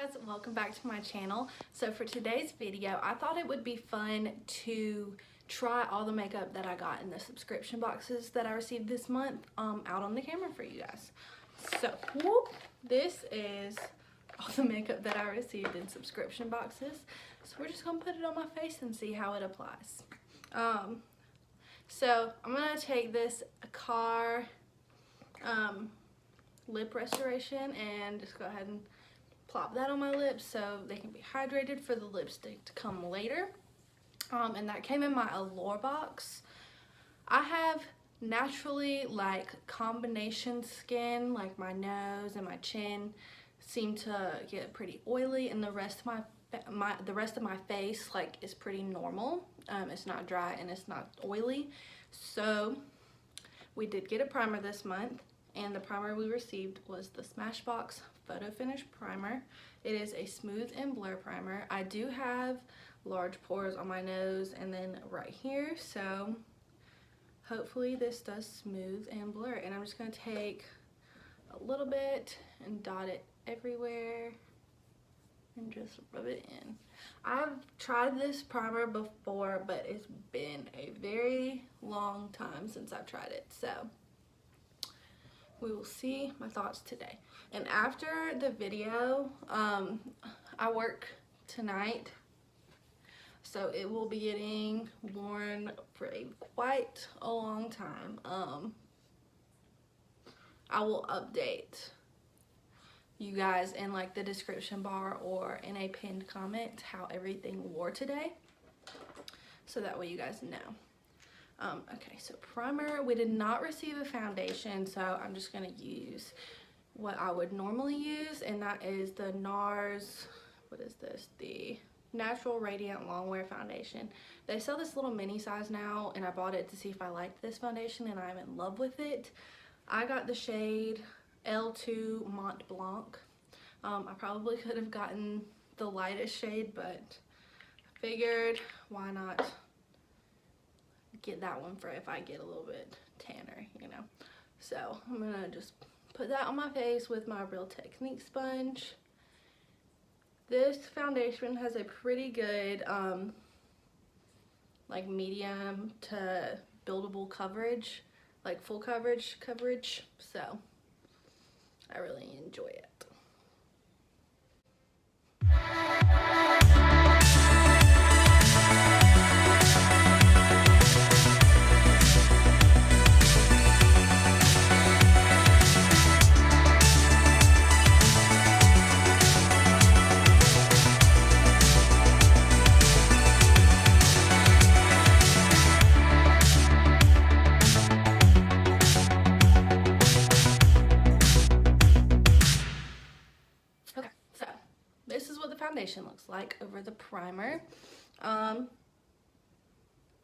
guys, welcome back to my channel. So for today's video, I thought it would be fun to try all the makeup that I got in the subscription boxes that I received this month out on the camera for you guys. So this is all the makeup that I received in subscription boxes. So we're just gonna put it on my face and see how it applies. So I'm gonna take this Car lip restoration and just go ahead and plop that on my lips so they can be hydrated for the lipstick to come later. And that came in my Allure box. I have naturally like combination skin, like my nose and my chin seem to get pretty oily, and the rest of my face like is pretty normal. It's not dry and it's not oily. So we did get a primer this month, and the primer we received was the Smashbox Photo Finish Primer. It is a smooth and blur primer. I do have large pores on my nose and then right here, so hopefully this does smooth and blur. And I'm just going to take a little bit and dot it everywhere and just rub it in. I've tried this primer before, but it's been a very long time since I've tried it, so we will see my thoughts today. And after the video, I work tonight, so it will be getting worn for quite a long time. I will update you guys in like the description bar or in a pinned comment how everything wore today, so that way you guys know. Okay, so primer, we did not receive a foundation, so I'm just gonna use what I would normally use, and that is the NARS, what is this? The Natural Radiant Longwear Foundation. They sell this little mini size now, and I bought it to see if I liked this foundation, and I'm in love with it. I got the shade L2 Mont Blanc. I probably could have gotten the lightest shade, but I figured why not get that one for if I get a little bit tanner, you know. So I'm gonna just put that on my face with my Real Technique sponge. This foundation has a pretty good like medium to buildable coverage, like full coverage, so I really enjoy it. This is what the foundation looks like over the primer.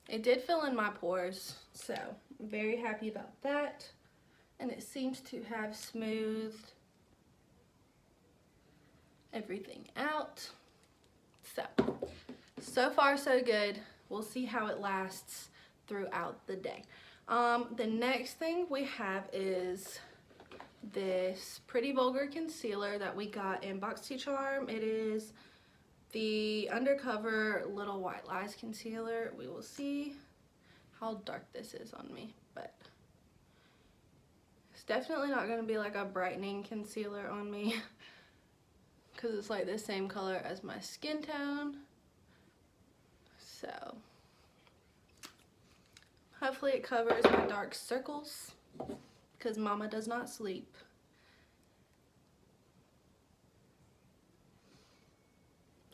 It did fill in my pores, so I'm very happy about that. And it seems to have smoothed everything out. So far so good. We'll see how it lasts throughout the day. The next thing we have is this Pretty Vulgar concealer that we got in BoxyCharm. It is the Undercover Little White Lies concealer. We will see how dark this is on me, but it's definitely not going to be like a brightening concealer on me because it's like the same color as my skin tone. So hopefully it covers my dark circles, because mama does not sleep.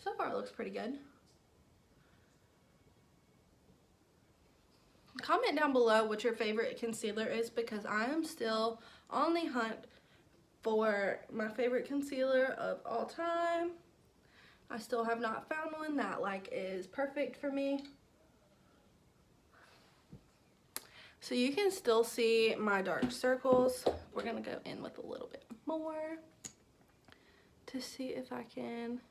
So far it looks pretty good. Comment down below what your favorite concealer is, because I am still on the hunt for my favorite concealer of all time. I still have not found one that like is perfect for me. So you can still see my dark circles. We're gonna go in with a little bit more to see if I can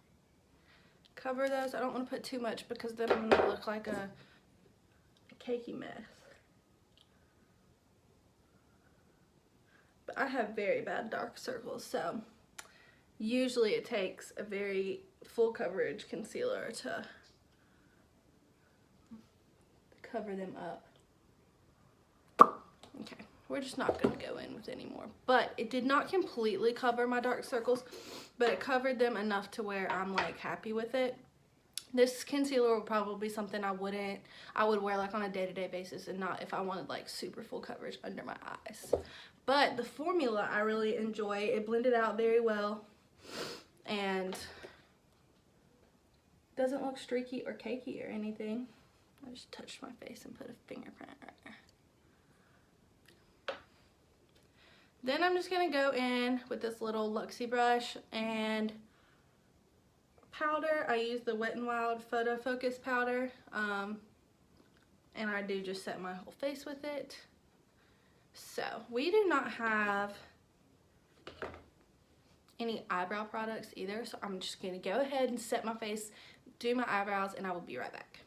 cover those. I don't want to put too much because then I'm gonna look like a cakey mess. But I have very bad dark circles, so usually it takes a very full coverage concealer to cover them up. Okay, we're just not going to go in with any more. But it did not completely cover my dark circles, but it covered them enough to where I'm like happy with it. This concealer would probably be something I would wear like on a day-to-day basis, and not if I wanted like super full coverage under my eyes. But the formula I really enjoy. It blended out very well and doesn't look streaky or cakey or anything. I just touched my face and put a fingerprint right there. Then I'm just gonna go in with this little Luxie brush and powder. I use the Wet n Wild Photo Focus powder, and I do just set my whole face with it. So we do not have any eyebrow products either, so I'm just gonna go ahead and set my face, do my eyebrows, and I will be right back.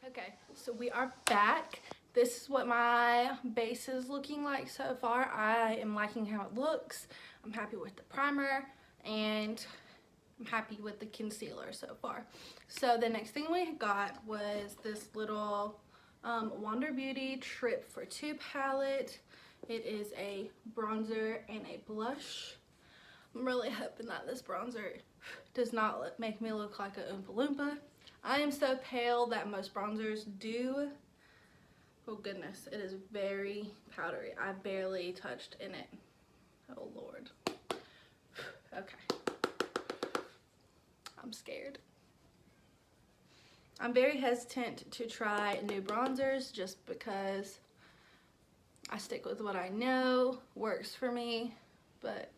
Okay, so we are back. This is what my base is looking like so far. I am liking how it looks. I'm happy with the primer, and I'm happy with the concealer so far. So the next thing we got was this little Wander Beauty Trip for 2 palette. It is a bronzer and a blush. I'm really hoping that this bronzer does not make me look like a Oompa Loompa. I am so pale that most bronzers do. Oh goodness, it is very powdery. I barely touched in it. Oh Lord. Okay. I'm scared. I'm very hesitant to try new bronzers just because I stick with what I know works for me, but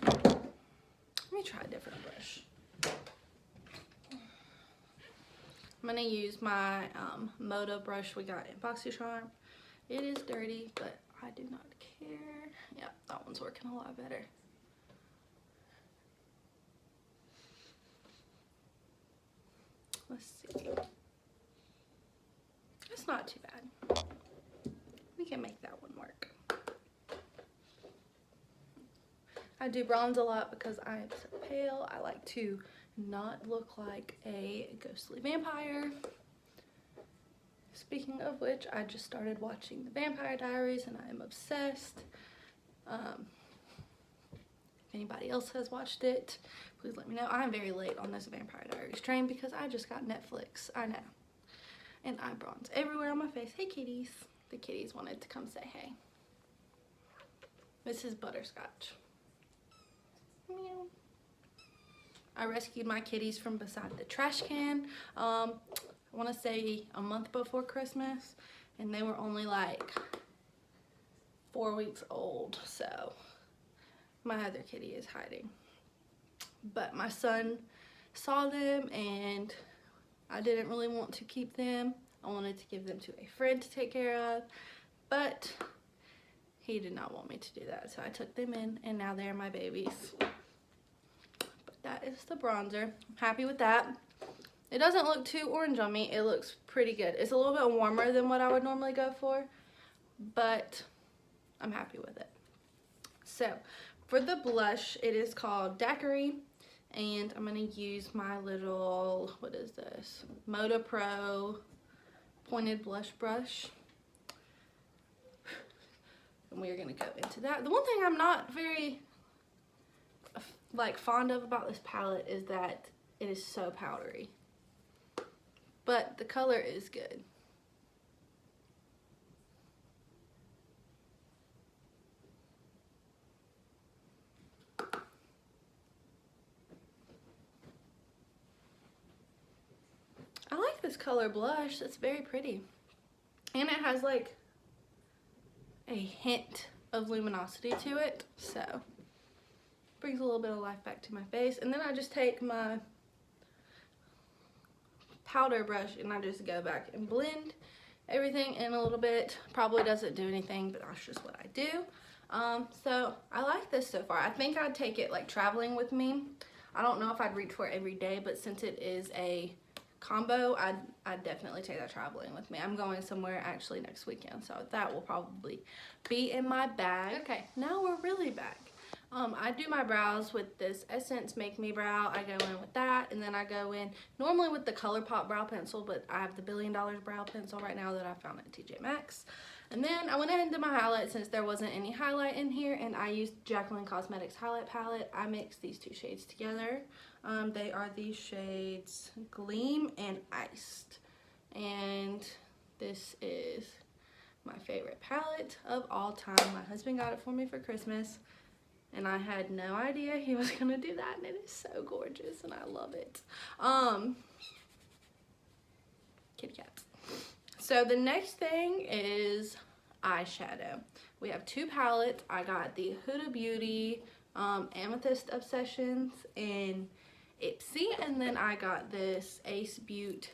let me try a different brush. I'm gonna use my Moda brush we got in BoxyCharm. It is dirty, but I do not care. Yeah, that one's working a lot better. Let's see. It's not too bad. We can make that one work. I do bronze a lot because I am so pale. I like to not look like a ghostly vampire. Speaking of which, I just started watching The Vampire Diaries and I am obsessed. If anybody else has watched it, please let me know. I'm very late on this Vampire Diaries train because I just got Netflix. I know. And eye bronze everywhere on my face. Hey kitties. The kitties wanted to come say hey. This is Butterscotch. Meow. I rescued my kitties from beside the trash can. I want to say a month before Christmas, and they were only like 4 weeks old, so my other kitty is hiding. But my son saw them and I didn't really want to keep them. I wanted to give them to a friend to take care of, but he did not want me to do that, so I took them in and now they're my babies. But that is the bronzer. I'm happy with that. It doesn't look too orange on me. It looks pretty good. It's a little bit warmer than what I would normally go for, but I'm happy with it. So for the blush, it is called Daiquiri, and I'm going to use my little, what is this, Moda Pro pointed blush brush. And we're going to go into that. The one thing I'm not very fond of about this palette is that it is so powdery. But the color is good. I like this color blush. It's very pretty. And it has like a hint of luminosity to it. So brings a little bit of life back to my face. And then I just take my powder brush and I just go back and blend everything in a little bit. Probably doesn't do anything, but that's just what I do. So I like this so far. I think I'd take it like traveling with me. I don't know if I'd reach for it every day, but since it is a combo, I'd definitely take that traveling with me. I'm going somewhere actually next weekend, so that will probably be in my bag. Okay, now we're really back. I do my brows with this Essence Make Me Brow. I go in with that, and then I go in normally with the ColourPop brow pencil, but I have the $1 Billion brow pencil right now that I found at TJ Maxx. And then I went ahead and did my highlight since there wasn't any highlight in here, and I used Jaclyn Cosmetics highlight palette. I mixed these two shades together. They are these shades Gleam and Iced, and this is my favorite palette of all time. My husband got it for me for Christmas, and I had no idea he was gonna do that, and it is so gorgeous, and I love it. Kitty cats. So the next thing is eyeshadow. We have two palettes. I got the Huda Beauty Amethyst Obsessions in Ipsy, and then I got this Ace Beauty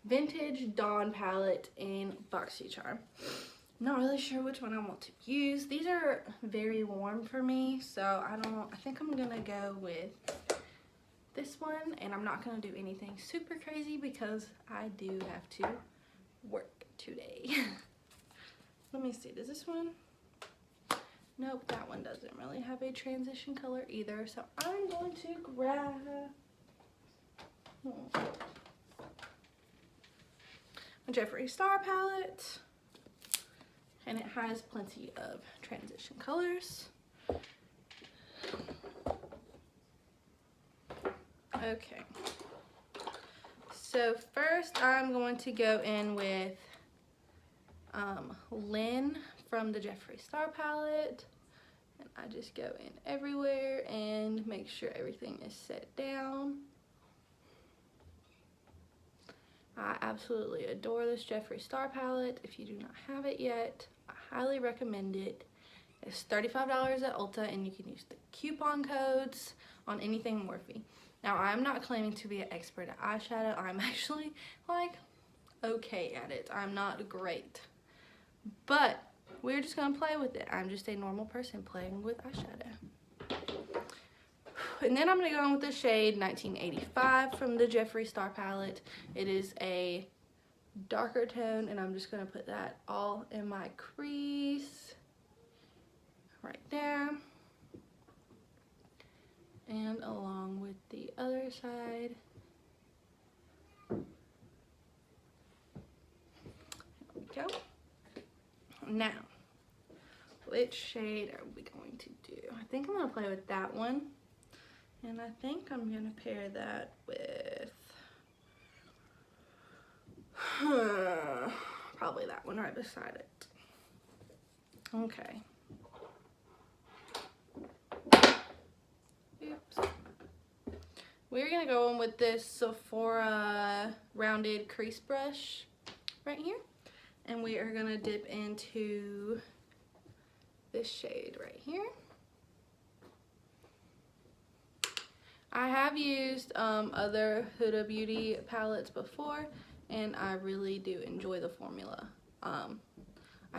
Vintage Dawn palette in BoxyCharm. Not really sure which one I want to use. These are very warm for me, so I think I'm gonna go with this one, and I'm not gonna do anything super crazy because I do have to work today. Let me see, does this one? Nope, that one doesn't really have a transition color either, so I'm going to grab a Jeffree Star palette, and it has plenty of transition colors. Okay, so first I'm going to go in with Lynn from the Jeffree Star palette, and I just go in everywhere and make sure everything is set down. I absolutely adore this Jeffree Star palette. If you do not have it yet, I highly recommend it. It's $35 at Ulta, and you can use the coupon codes on anything Morphe. Now, I'm not claiming to be an expert at eyeshadow. I'm actually, like, okay at it. I'm not great. But we're just gonna play with it. I'm just a normal person playing with eyeshadow. And then I'm gonna go in with the shade 1985 from the Jeffree Star palette. It is a darker tone, and I'm just gonna put that all in my crease right there, and along with the other side. There we go. Now, which shade are we going to do? I think I'm gonna play with that one, and I think I'm gonna pair that with probably that one right beside it. Okay. Oops. We're gonna go in with this Sephora rounded crease brush right here, and we are gonna dip into this shade right here. I have used other Huda Beauty palettes before, and I really do enjoy the formula. I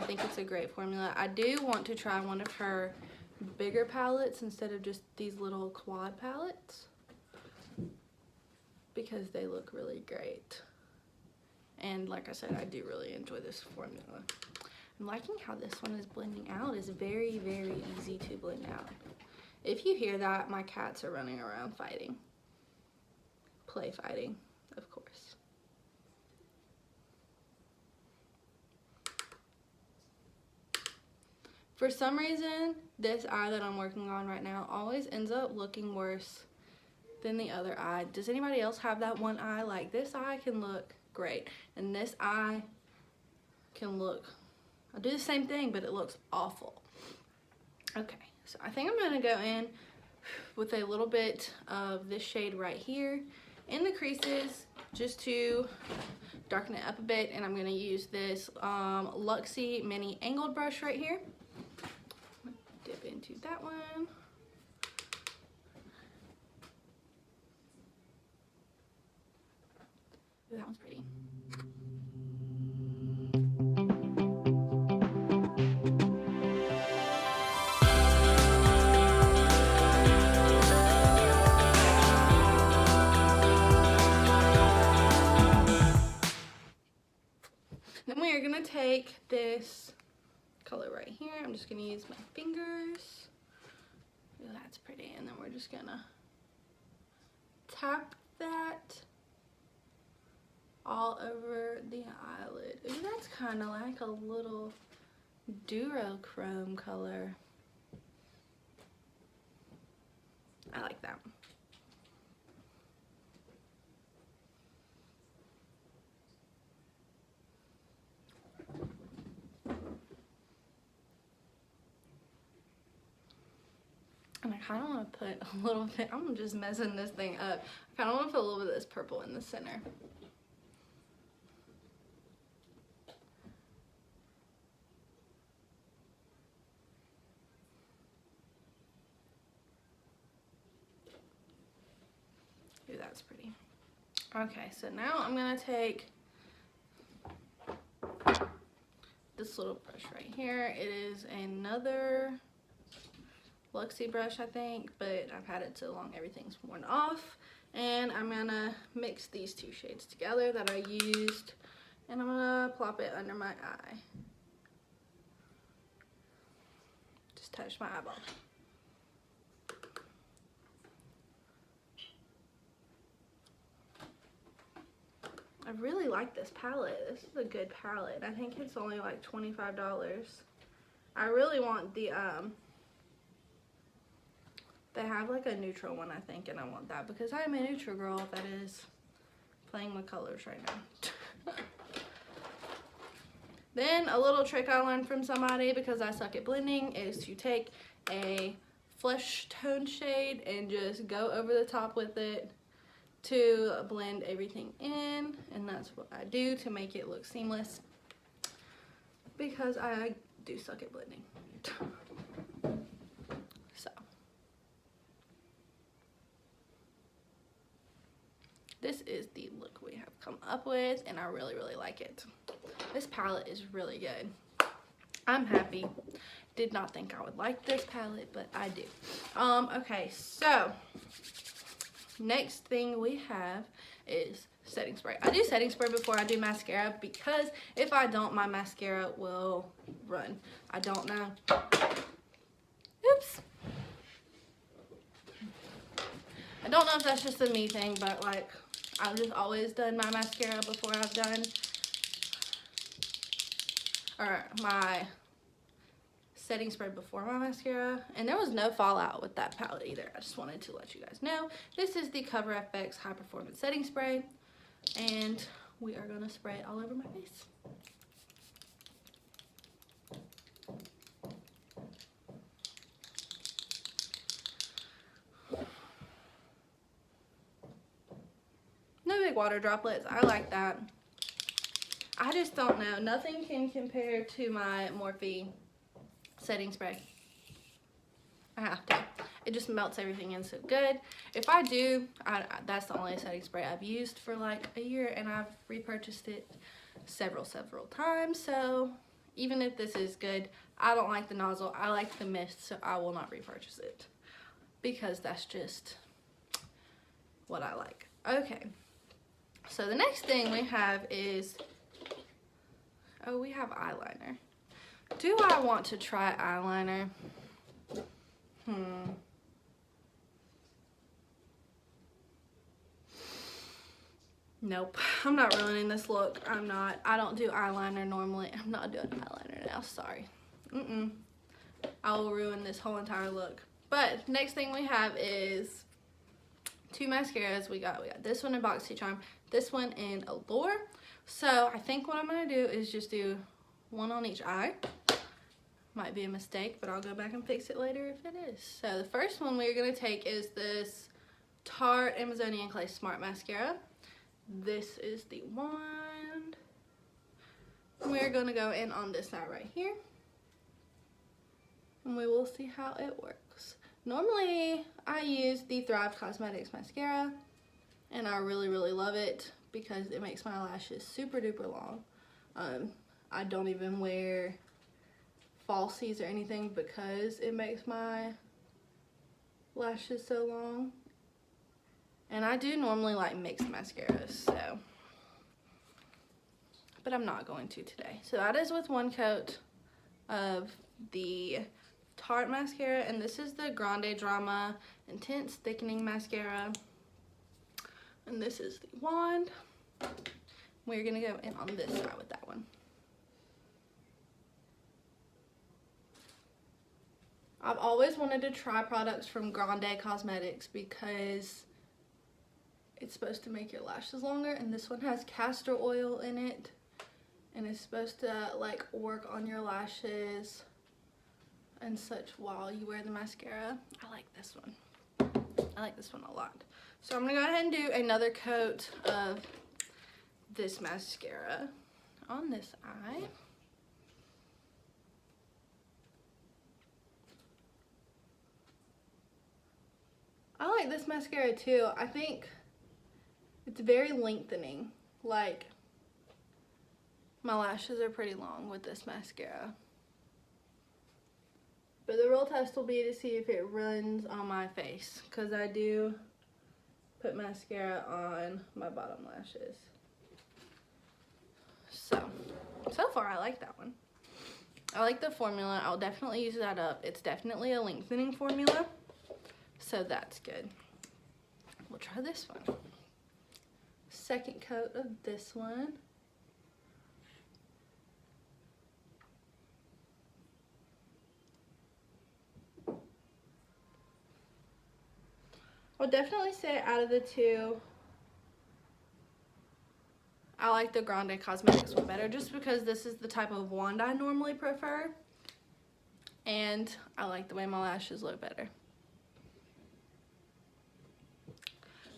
think it's a great formula. I do want to try one of her bigger palettes instead of just these little quad palettes, because they look really great. And like I said, I do really enjoy this formula. I'm liking how this one is blending out. It's very, very easy to blend out. If you hear that, my cats are running around fighting. Play fighting, of course. For some reason, this eye that I'm working on right now always ends up looking worse than the other eye. Does anybody else have that one eye? Like, this eye can look great, and this eye can look, I do the same thing, but it looks awful. Okay, so I think I'm gonna go in with a little bit of this shade right here in the creases, just to darken it up a bit, and I'm gonna use this Luxie mini angled brush right here. Dip into that one. Ooh, that one's pretty. take this color right here. I'm just gonna use my fingers. Ooh, that's pretty. And then we're just gonna tap that all over the eyelid. Ooh, that's kind of like a little duochrome color. I like that. And I kind of want to put a little bit, I'm just messing this thing up. I kind of want to put a little bit of this purple in the center. Ooh, that's pretty. Okay, so now I'm going to take this little brush right here. It is another Luxie brush, I think, but I've had it so long everything's worn off. And I'm gonna mix these two shades together that I used, and I'm gonna plop it under my eye. Just touch my eyeball. I really like this palette. This is a good palette. I think it's only like $25. I really want the they have like a neutral one, I think, and I want that because I'm a neutral girl that is playing with colors right now. Then a little trick I learned from somebody because I suck at blending is to take a flesh tone shade and just go over the top with it to blend everything in, and that's what I do to make it look seamless because I do suck at blending. So this is the look we have come up with, and I really like it. This palette is really good. I'm happy. Did not think I would like this palette, but I do. Okay, so next thing we have is setting spray. I do setting spray before I do mascara because if I don't, my mascara will run. I don't know. Oops. I don't know if that's just a me thing, but like I've just always done my mascara before I've done my setting spray before my mascara, and there was no fallout with that palette either. I just wanted to let you guys know. This is the Cover FX High Performance Setting Spray, and we are gonna spray it all over my face. No big water droplets. I like that. I just don't know. Nothing can compare to my Morphe setting spray. I have to. It just melts everything in so good. If I do, that's the only setting spray I've used for like a year, and I've repurchased it several times. So even if this is good, I don't like the nozzle. I like the mist, so I will not repurchase it because that's just what I like. Okay. So the next thing we have is, oh, we have eyeliner. Do I want to try eyeliner? Nope, I'm not ruining this look. I'm not. I don't do eyeliner normally. I'm not doing eyeliner now, sorry. I will ruin this whole entire look. But next thing we have is two mascaras. We got this one in BoxyCharm, this one in Allure. So I think what I'm gonna do is just do one on each eye. Might be a mistake, but I'll go back and fix it later if it is. So the first one we're gonna take is this Tarte Amazonian Clay Smart Mascara. This is the one. We're gonna go in on this side right here, and we will see how it works. Normally I use the Thrive Cosmetics mascara, and I really love it because it makes my lashes super duper long. I don't even wear falsies or anything because it makes my lashes so long. And I do normally like mixed mascaras, so but I'm not going to today. So that is with one coat of the Tarte mascara, and this is the Grande Drama Intense Thickening Mascara, and this is the wand. We're gonna go in on this side with that one. I've always wanted to try products from Grande Cosmetics because it's supposed to make your lashes longer, and this one has castor oil in it, and it's supposed to like work on your lashes and such while you wear the mascara. I like this one. I like this one a lot. So I'm gonna go ahead and do another coat of this mascara on this eye. I like this mascara too. I think it's very lengthening. Like, my lashes are pretty long with this mascara. But the real test will be to see if it runs on my face, because I do put mascara on my bottom lashes. So far I like that one. I like the formula. I'll definitely use that up. It's definitely a lengthening formula, so that's good. We'll try this one. Second coat of this one. I'll definitely say out of the two, I like the Grande Cosmetics one better, just because this is the type of wand I normally prefer, and I like the way my lashes look better.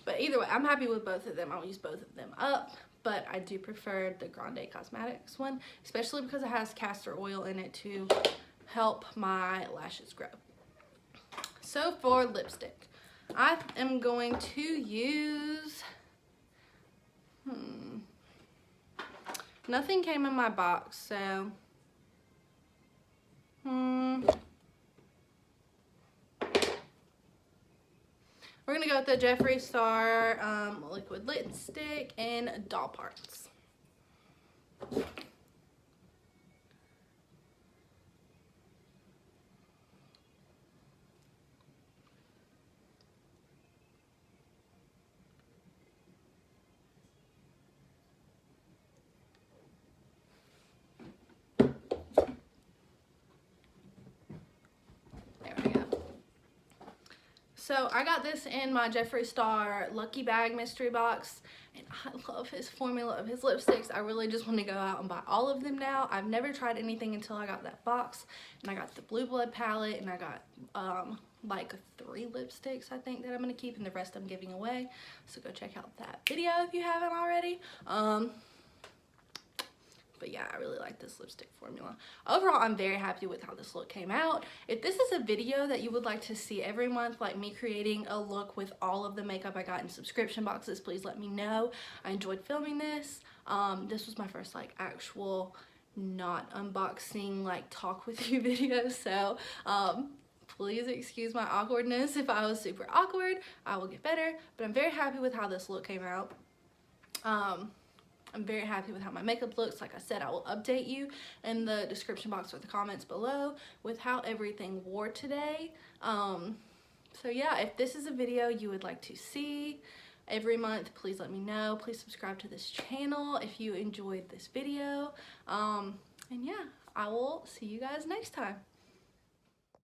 But either way, I'm happy with both of them. I'll use both of them up, but I do prefer the Grande Cosmetics one, especially because it has castor oil in it to help my lashes grow. So for lipstick, I am going to use, nothing came in my box, so, we're gonna go with the Jeffree Star liquid lipstick in Doll Parts. So I got this in my Jeffree Star Lucky Bag mystery box, and I love his formula of his lipsticks. I really just want to go out and buy all of them now. I've never tried anything until I got that box, and I got the Blue Blood palette, and I got like 3 lipsticks I think that I'm going to keep, and the rest I'm giving away. So go check out that video if you haven't already. But yeah, I really like this lipstick formula. Overall, I'm very happy with how this look came out. If this is a video that you would like to see every month, like me creating a look with all of the makeup I got in subscription boxes, please let me know. I enjoyed filming this. This was my first like actual not unboxing like talk with you video, so please excuse my awkwardness. If I was super awkward, I will get better, but I'm very happy with how this look came out. I'm very happy with how my makeup looks. Like I said, I will update you in the description box or the comments below with how everything wore today. So yeah, if this is a video you would like to see every month, please let me know. Please subscribe to this channel if you enjoyed this video. And yeah, I will see you guys next time.